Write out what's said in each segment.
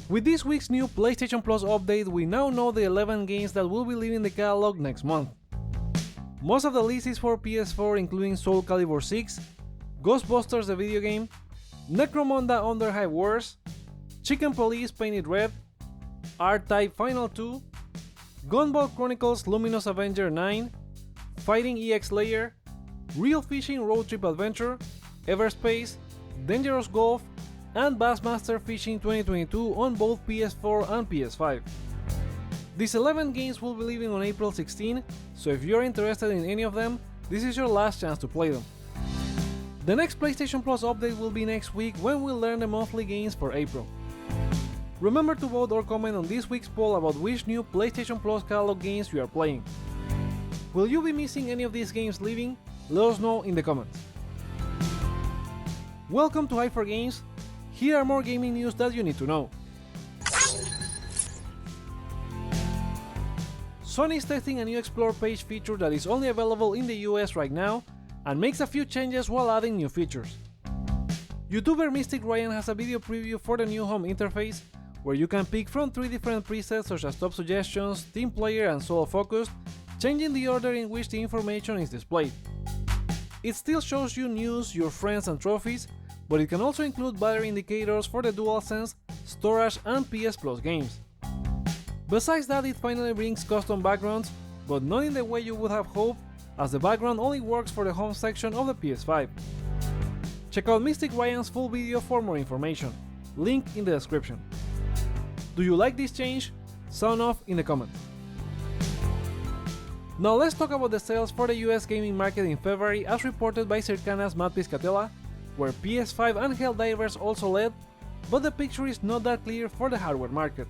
With this week's new PlayStation Plus update, we now know the 11 games that will be leaving the catalog next month. Most of the list is for PS4, including Soul Calibur 6, Ghostbusters the video game, Necromunda Under High Wars, Chicken Police Painted Red, R-Type Final 2, Gunvolt Chronicles Luminous Avenger 9, Fighting EX Layer, Real Fishing Road Trip Adventure, Everspace, Dangerous Golf, and Bassmaster Fishing 2022 on both PS4 and PS5. These 11 games will be leaving on April 16, so if you're interested in any of them, this is your last chance to play them. The next PlayStation Plus update will be next week when we'll learn the monthly games for April. Remember to vote or comment on this week's poll about which new PlayStation Plus catalog games you are playing. Will you be missing any of these games leaving? Let us know in the comments. Welcome to Hype for Games. Here are more gaming news that you need to know. Sony is testing a new Explore page feature that is only available in the US right now and makes a few changes while adding new features. YouTuber Mystic Ryan has a video preview for the new home interface where you can pick from 3 different presets such as Top Suggestions, Team Player and Solo Focused, changing the order in which the information is displayed. It still shows you news, your friends and trophies, but it can also include battery indicators for the DualSense, storage and PS Plus games. Besides that, it finally brings custom backgrounds, but not in the way you would have hoped, as the background only works for the home section of the PS5. Check out Mystic Ryan's full video for more information, link in the description. Do you like this change? Sound off in the comments. Now let's talk about the sales for the US gaming market in February as reported by Circana's Matt Piscatella, where PS5 and Helldivers also led, but the picture is not that clear for the hardware market.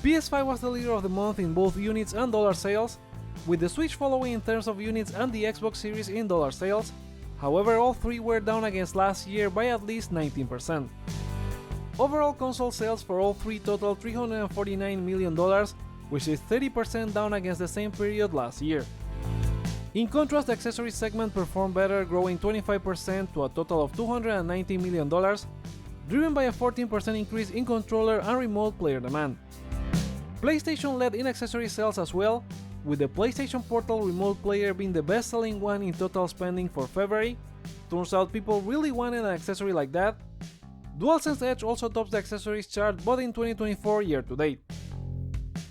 PS5 was the leader of the month in both units and dollar sales, with the Switch following in terms of units and the Xbox Series in dollar sales. However, all three were down against last year by at least 19%. Overall console sales for all three totaled $349 million, which is 30% down against the same period last year. In contrast, the accessories segment performed better, growing 25% to a total of $290 million, driven by a 14% increase in controller and remote player demand. PlayStation led in accessory sales as well, with the PlayStation Portal remote player being the best-selling one in total spending for February. Turns out people really wanted an accessory like that. DualSense Edge also tops the accessories chart, but in 2024 year-to-date.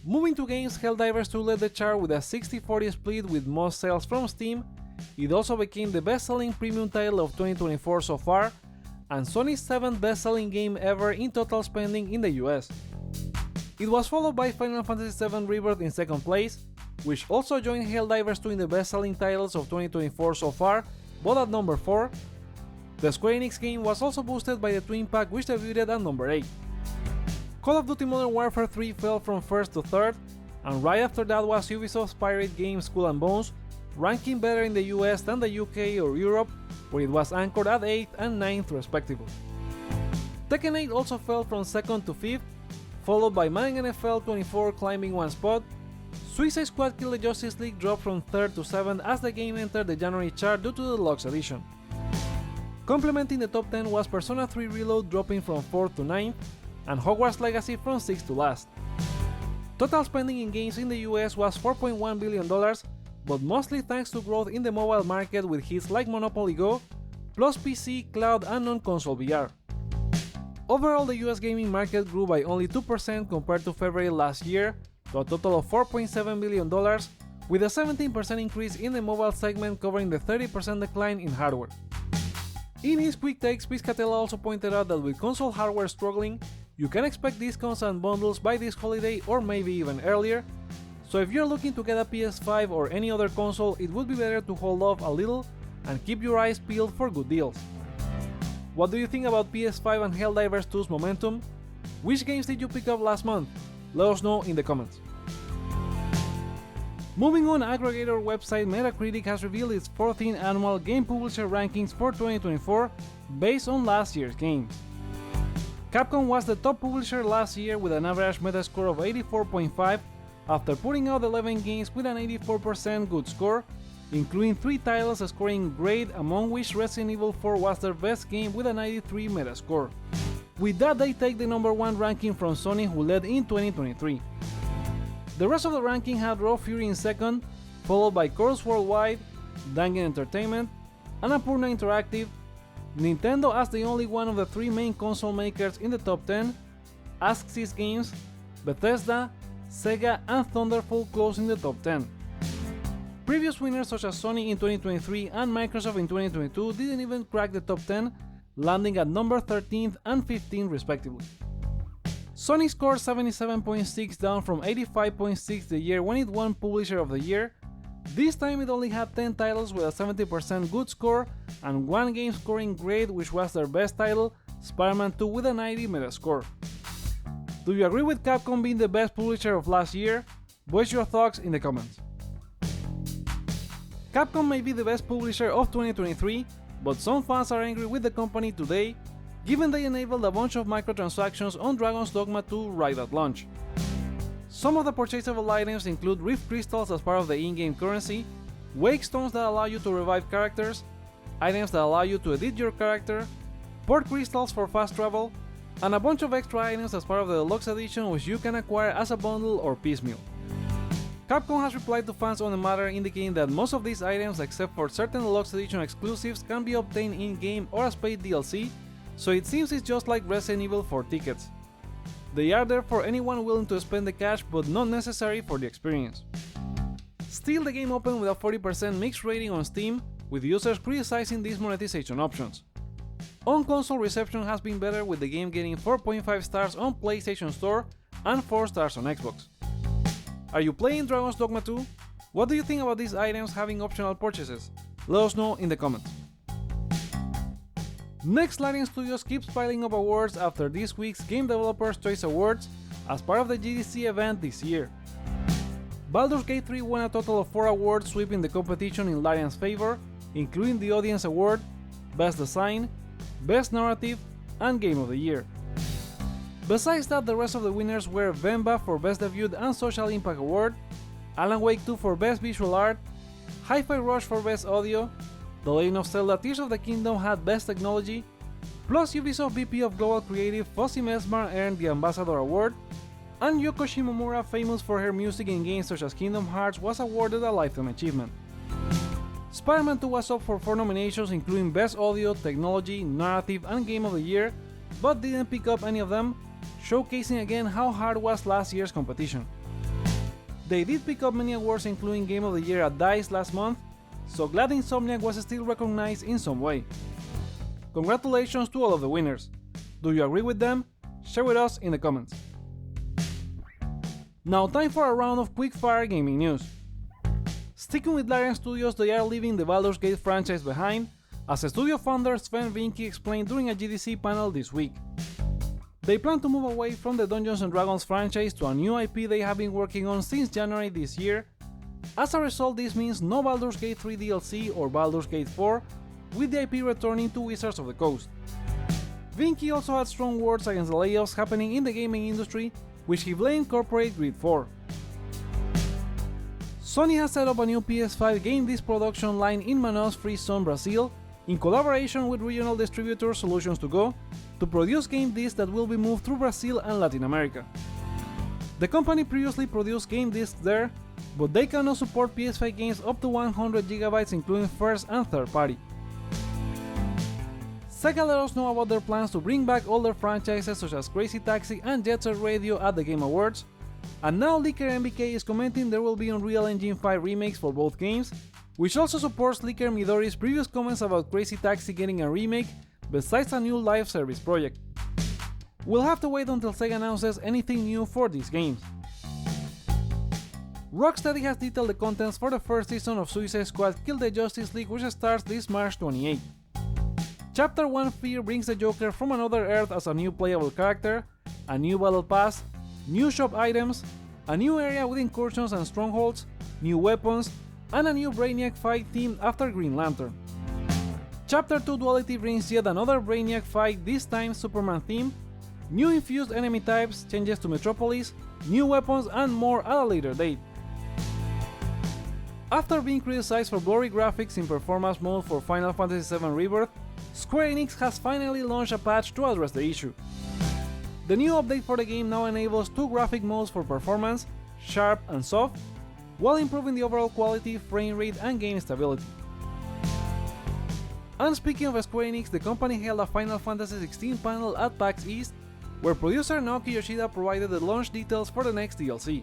Moving to games, Helldivers 2 led the chart with a 60-40 split with most sales from Steam. It also became the best-selling premium title of 2024 so far, and Sony's 7th best-selling game ever in total spending in the US. It was followed by Final Fantasy VII Rebirth in second place, which also joined Helldivers 2 in the best-selling titles of 2024 so far, but at number 4. The Square Enix game was also boosted by the Twin Pack, which debuted at number 8. Call of Duty Modern Warfare 3 fell from 1st to 3rd, and right after that was Ubisoft's pirate game Skull and Bones, ranking better in the US than the UK or Europe, where it was anchored at 8th and 9th respectively. Tekken 8 also fell from 2nd to 5th, followed by Madden NFL 24 climbing one spot. Suicide Squad Kill the Justice League dropped from 3rd to 7th as the game entered the January chart due to the Deluxe Edition. Complementing the top 10 was Persona 3 Reload dropping from 4th to 9th, and Hogwarts Legacy from 6th to last. Total spending in games in the US was $4.1 billion, but mostly thanks to growth in the mobile market with hits like Monopoly Go, plus PC, cloud and non-console VR. Overall, the US gaming market grew by only 2% compared to February last year, to a total of $4.7 billion, with a 17% increase in the mobile segment covering the 30% decline in hardware. In his quick takes, Piscatella also pointed out that with console hardware struggling, you can expect discounts and bundles by this holiday or maybe even earlier, so if you're looking to get a PS5 or any other console, it would be better to hold off a little and keep your eyes peeled for good deals. What do you think about PS5 and Helldivers 2's momentum? Which games did you pick up last month? Let us know in the comments. Moving on, aggregator website Metacritic has revealed its 14th annual Game Publisher Rankings for 2024 based on last year's games. Capcom was the top publisher last year with an average Metascore of 84.5 after putting out 11 games with an 84% good score, including 3 titles scoring great, among which Resident Evil 4 was their best game with a 93 Metascore. With that, they take the number 1 ranking from Sony, who led in 2023. The rest of the ranking had Raw Fury in second, followed by Chorus Worldwide, Dangan Entertainment, Annapurna Interactive, Nintendo as the only one of the 3 main console makers in the top 10, AskSys Games, Bethesda, Sega and Thunderful closing the top 10. Previous winners such as Sony in 2023 and Microsoft in 2022 didn't even crack the top 10, landing at number 13th and 15th respectively. Sony scored 77.6, down from 85.6 the year when it won Publisher of the Year. This time it only had 10 titles with a 70% good score and 1 game scoring great, which was their best title, Spider-Man 2 with a 90 Metascore. Do you agree with Capcom being the best publisher of last year? Voice your thoughts in the comments. Capcom may be the best publisher of 2023, but some fans are angry with the company today, given they enabled a bunch of microtransactions on Dragon's Dogma 2 right at launch. Some of the purchasable items include Rift Crystals as part of the in-game currency, Wake Stones that allow you to revive characters, items that allow you to edit your character, Port Crystals for fast travel, and a bunch of extra items as part of the Deluxe Edition which you can acquire as a bundle or piecemeal. Capcom has replied to fans on the matter, indicating that most of these items, except for certain Deluxe Edition exclusives, can be obtained in-game or as paid DLC, so it seems it's just like Resident Evil for tickets. They are there for anyone willing to spend the cash, but not necessary for the experience. Still, the game opened with a 40% mixed rating on Steam, with users criticizing these monetization options. On-console reception has been better, with the game getting 4.5 stars on PlayStation Store and 4 stars on Xbox. Are you playing Dragon's Dogma 2? What do you think about these items having optional purchases? Let us know in the comments. Next, Larian Studios keeps piling up awards after this week's Game Developers' Choice Awards as part of the GDC event this year. Baldur's Gate 3 won a total of 4 awards, sweeping the competition in Larian's favor, including the Audience Award, Best Design, Best Narrative, and Game of the Year. Besides that, the rest of the winners were Venba for Best Debut and Social Impact Award, Alan Wake 2 for Best Visual Art, Hi-Fi Rush for Best Audio, The Legend of Zelda Tears of the Kingdom had Best Technology, plus Ubisoft VP of Global Creative Fuzzy Mesmar earned the Ambassador Award, and Yoko Shimomura, famous for her music in games such as Kingdom Hearts, was awarded a Lifetime Achievement. Spider-Man 2 was up for 4 nominations, including Best Audio, Technology, Narrative, and Game of the Year, but didn't pick up any of them, showcasing again how hard was last year's competition. They did pick up many awards, including Game of the Year at DICE last month, so glad Insomniac was still recognized in some way. Congratulations to all of the winners. Do you agree with them? Share with us in the comments. Now time for a round of quick-fire gaming news. Sticking with Larian Studios, they are leaving the Baldur's Gate franchise behind, as studio founder Sven Vinky explained during a GDC panel this week. They plan to move away from the Dungeons & Dragons franchise to a new IP they have been working on since January this year. As a result, this means no Baldur's Gate 3 DLC or Baldur's Gate 4, with the IP returning to Wizards of the Coast. Vinky also had strong words against the layoffs happening in the gaming industry, which he blamed corporate greed for. Sony has set up a new PS5 game disc production line in Manaus Free Zone, Brazil, in collaboration with regional distributor Solutions to Go, to produce game discs that will be moved through Brazil and Latin America. The company previously produced game discs there, but they cannot support PS5 games up to 100GB, including first and third party. Sega let us know about their plans to bring back older franchises such as Crazy Taxi and Jet Set Radio at the Game Awards, and now Leaker MBK is commenting there will be Unreal Engine 5 remakes for both games, which also supports Leaker Midori's previous comments about Crazy Taxi getting a remake besides a new live service project. We'll have to wait until Sega announces anything new for these games. Rocksteady has detailed the contents for the first season of Suicide Squad Kill the Justice League, which starts this March 28. Chapter 1 Fear brings the Joker from another Earth as a new playable character, a new battle pass, new shop items, a new area with incursions and strongholds, new weapons, and a new Brainiac fight themed after Green Lantern. Chapter 2 Duality brings yet another Brainiac fight, this time Superman themed, new infused enemy types, changes to Metropolis, new weapons, and more at a later date. After being criticized for blurry graphics in performance mode for Final Fantasy VII Rebirth, Square Enix has finally launched a patch to address the issue. The new update for the game now enables 2 graphic modes for performance, sharp and soft, while improving the overall quality, frame rate and game stability. And speaking of Square Enix, the company held a Final Fantasy XVI panel at PAX East, where producer Naoki Yoshida provided the launch details for the next DLC.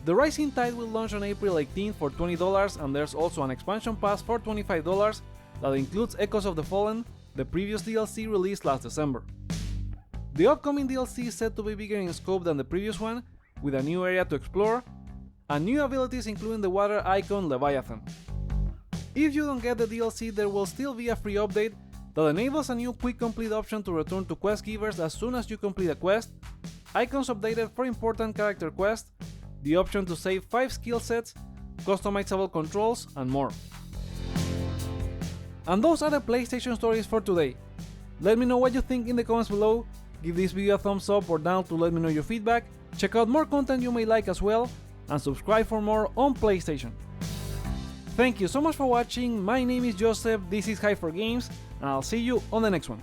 The Rising Tide will launch on April 18th for $20, and there's also an expansion pass for $25 that includes Echoes of the Fallen, the previous DLC released last December. The upcoming DLC is said to be bigger in scope than the previous one, with a new area to explore, and new abilities including the water icon Leviathan. If you don't get the DLC, there will still be a free update that enables a new quick complete option to return to quest givers as soon as you complete a quest, icons updated for important character quests, the option to save 5 skill sets, customizable controls, and more. And those are the PlayStation stories for today. Let me know what you think in the comments below, give this video a thumbs up or down to let me know your feedback, check out more content you may like as well, and subscribe for more on PlayStation. Thank you so much for watching, my name is Joseph, this is Hype for Games, and I'll see you on the next one.